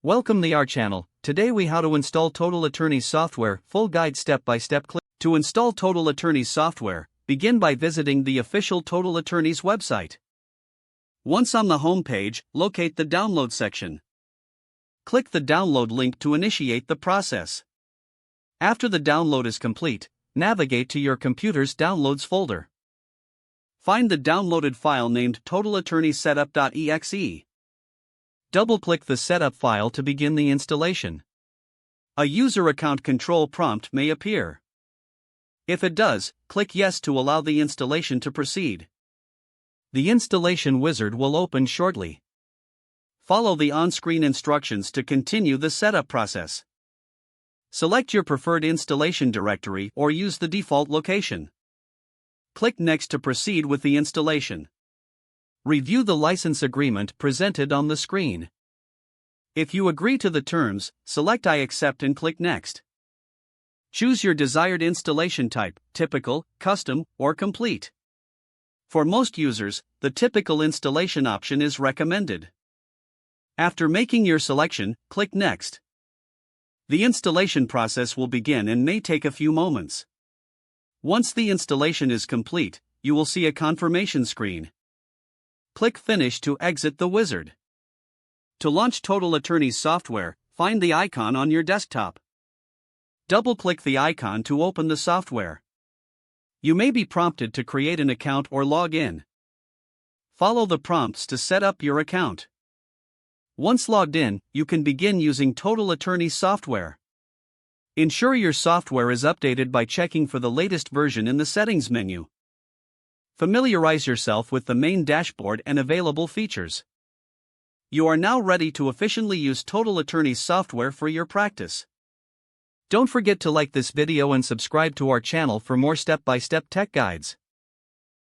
Welcome to our channel. Today we how to install Total Attorney's software, full guide step by step. Click to install Total Attorney's software. Begin by visiting the official Total Attorney's website. Once on the home page, locate the download section. Click the download link to initiate the process. After the download is complete, navigate to your computer's downloads folder. Find the downloaded file named totalattorneysetup.exe. Double-click the setup file to begin the installation. A user account control prompt may appear. If it does, click Yes to allow the installation to proceed. The installation wizard will open shortly. Follow the on-screen instructions to continue the setup process. Select your preferred installation directory or use the default location. Click Next to proceed with the installation. Review the license agreement presented on the screen. If you agree to the terms, select I accept and click Next. Choose your desired installation type, typical, custom, or complete. For most users, the typical installation option is recommended. After making your selection, click Next. The installation process will begin and may take a few moments. Once the installation is complete, you will see a confirmation screen. Click Finish to exit the wizard. To launch Total Attorney's software, find the icon on your desktop. Double-click the icon to open the software. You may be prompted to create an account or log in. Follow the prompts to set up your account. Once logged in, you can begin using Total Attorney's software. Ensure your software is updated by checking for the latest version in the settings menu. Familiarize yourself with the main dashboard and available features. You are now ready to efficiently use Total Attorney's software for your practice. Don't forget to like this video and subscribe to our channel for more step-by-step tech guides.